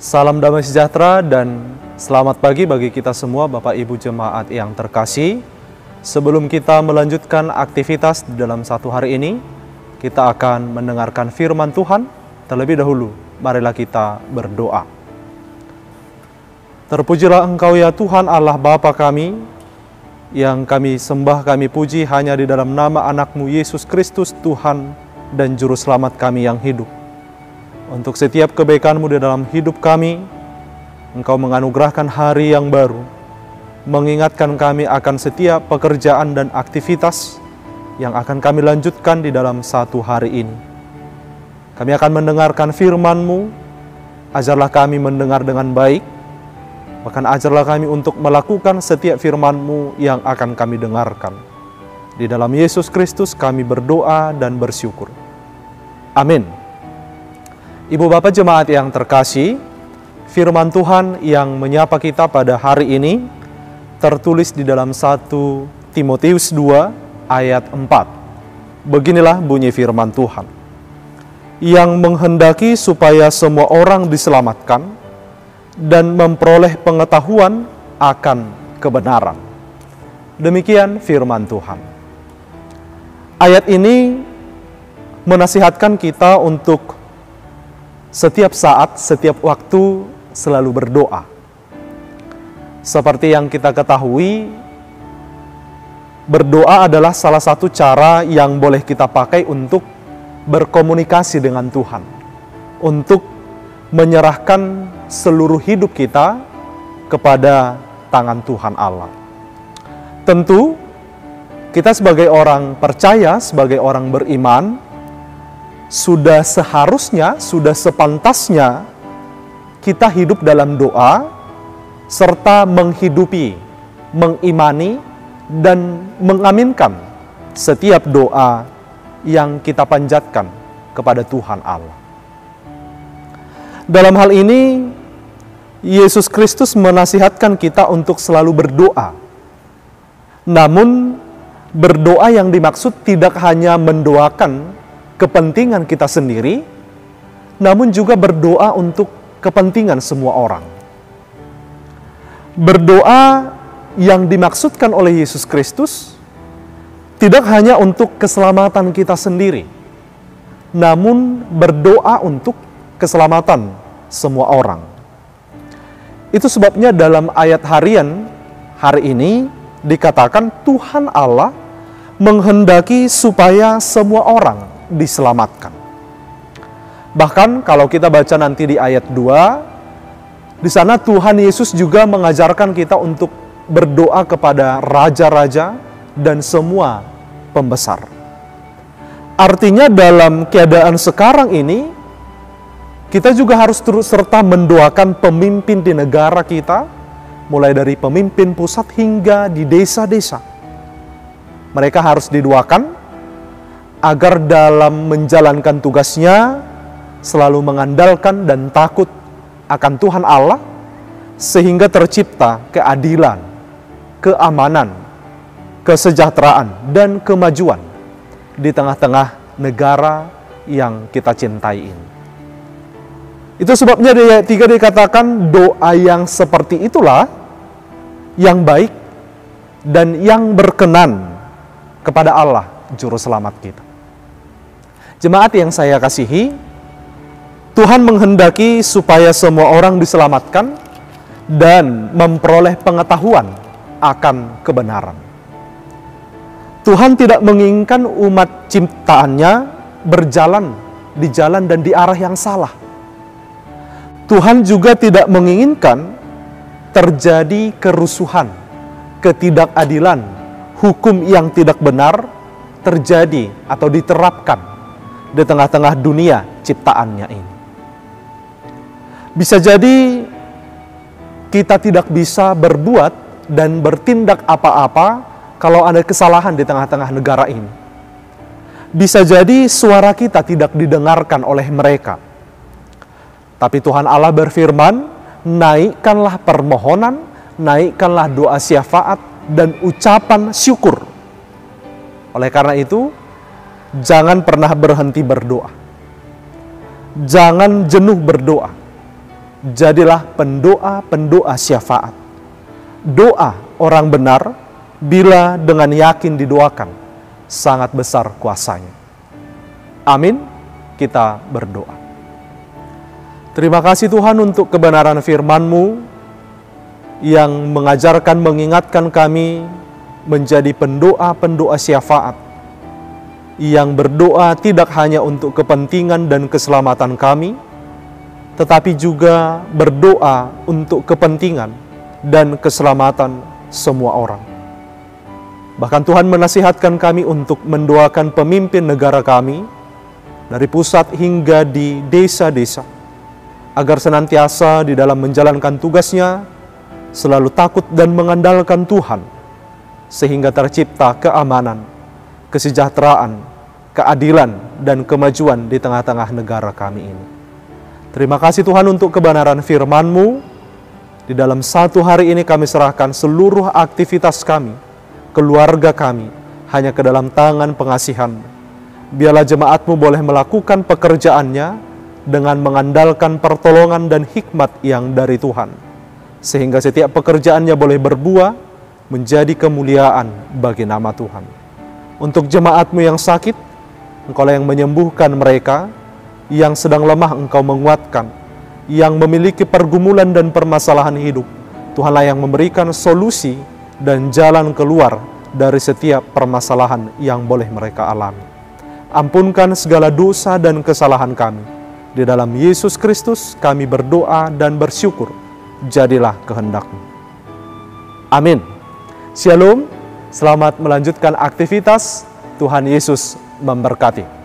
Salam damai sejahtera dan selamat pagi bagi kita semua Bapak Ibu Jemaat yang terkasih. Sebelum kita melanjutkan aktivitas dalam satu hari ini, kita akan mendengarkan firman Tuhan. Terlebih dahulu, marilah kita berdoa. Terpujilah Engkau ya Tuhan Allah Bapa kami, yang kami sembah, kami puji hanya di dalam nama anak-Mu Yesus Kristus, Tuhan dan Juru Selamat kami yang hidup. Untuk setiap kebaikan-Mu di dalam hidup kami, Engkau menganugerahkan hari yang baru, mengingatkan kami akan setiap pekerjaan dan aktivitas yang akan kami lanjutkan di dalam satu hari ini. Kami akan mendengarkan firman-Mu, ajarlah kami mendengar dengan baik, bahkan ajarlah kami untuk melakukan setiap firman-Mu yang akan kami dengarkan. Di dalam Yesus Kristus kami berdoa dan bersyukur. Amin. Ibu Bapak Jemaat yang terkasih, firman Tuhan yang menyapa kita pada hari ini tertulis di dalam 1 Timotius 2 ayat 4. Beginilah bunyi firman Tuhan. Yang menghendaki supaya semua orang diselamatkan dan memperoleh pengetahuan akan kebenaran. Demikian firman Tuhan. Ayat ini menasihatkan kita untuk setiap saat, setiap waktu selalu berdoa. Seperti yang kita ketahui, berdoa adalah salah satu cara yang boleh kita pakai untuk berkomunikasi dengan Tuhan, untuk menyerahkan seluruh hidup kita kepada tangan Tuhan Allah. Tentu, kita sebagai orang percaya, sebagai orang beriman, sudah seharusnya, sudah sepantasnya kita hidup dalam doa, serta menghidupi, mengimani, dan mengaminkan setiap doa yang kita panjatkan kepada Tuhan Allah. Dalam hal ini, Yesus Kristus menasihatkan kita untuk selalu berdoa. Namun, berdoa yang dimaksud tidak hanya mendoakan kepentingan kita sendiri, namun juga berdoa untuk kepentingan semua orang. Berdoa yang dimaksudkan oleh Yesus Kristus tidak hanya untuk keselamatan kita sendiri, namun berdoa untuk keselamatan semua orang. Itu sebabnya dalam ayat harian hari ini dikatakan Tuhan Allah menghendaki supaya semua orang diselamatkan. Bahkan kalau kita baca nanti di ayat 2, di sana Tuhan Yesus juga mengajarkan kita untuk berdoa kepada raja-raja dan semua pembesar. Artinya dalam keadaan sekarang ini, kita juga harus turut serta mendoakan pemimpin di negara kita, mulai dari pemimpin pusat hingga di desa-desa. Mereka harus didoakan agar dalam menjalankan tugasnya selalu mengandalkan dan takut akan Tuhan Allah, sehingga tercipta keadilan, keamanan, kesejahteraan, dan kemajuan di tengah-tengah negara yang kita cintai ini. Itu sebabnya di ayat 3 dikatakan doa yang seperti itulah yang baik dan yang berkenan kepada Allah Juru Selamat kita. Jemaat yang saya kasihi, Tuhan menghendaki supaya semua orang diselamatkan dan memperoleh pengetahuan akan kebenaran. Tuhan tidak menginginkan umat ciptaannya berjalan di jalan dan di arah yang salah. Tuhan juga tidak menginginkan terjadi kerusuhan, ketidakadilan, hukum yang tidak benar terjadi atau diterapkan di tengah-tengah dunia ciptaannya ini. Bisa jadi kita tidak bisa berbuat dan bertindak apa-apa kalau ada kesalahan di tengah-tengah negara ini. Bisa jadi suara kita tidak didengarkan oleh mereka. Tapi Tuhan Allah berfirman, naikkanlah permohonan, naikkanlah doa syafaat dan ucapan syukur. Oleh karena itu, jangan pernah berhenti berdoa. Jangan jenuh berdoa. jadilah pendoa-pendoa syafaat. Doa orang benar bila dengan yakin didoakan, sangat besar kuasanya. Amin. Kita berdoa. Terima kasih Tuhan untuk kebenaran firman-Mu yang mengajarkan, mengingatkan kami menjadi pendoa-pendoa syafaat, yang berdoa tidak hanya untuk kepentingan dan keselamatan kami, tetapi juga berdoa untuk kepentingan dan keselamatan semua orang. Bahkan Tuhan menasihatkan kami untuk mendoakan pemimpin negara kami, dari pusat hingga di desa-desa, agar senantiasa di dalam menjalankan tugasnya selalu takut dan mengandalkan Tuhan, sehingga tercipta keamanan, kesejahteraan, keadilan, dan kemajuan di tengah-tengah negara kami ini. Terima kasih Tuhan untuk kebenaran firman-Mu. Di dalam satu hari ini kami serahkan seluruh aktivitas kami, keluarga kami, hanya ke dalam tangan pengasihan-Mu. Biarlah jemaat-Mu boleh melakukan pekerjaannya dengan mengandalkan pertolongan dan hikmat yang dari Tuhan, sehingga setiap pekerjaannya boleh berbuah menjadi kemuliaan bagi nama Tuhan. Untuk jemaat-Mu yang sakit, Engkaulah yang menyembuhkan mereka, yang sedang lemah Engkau menguatkan, yang memiliki pergumulan dan permasalahan hidup, Tuhanlah yang memberikan solusi dan jalan keluar dari setiap permasalahan yang boleh mereka alami. Ampunkan segala dosa dan kesalahan kami. Di dalam Yesus Kristus kami berdoa dan bersyukur. Jadilah kehendak-Mu. Amin. Shalom. Selamat melanjutkan aktivitas. Tuhan Yesus memberkati.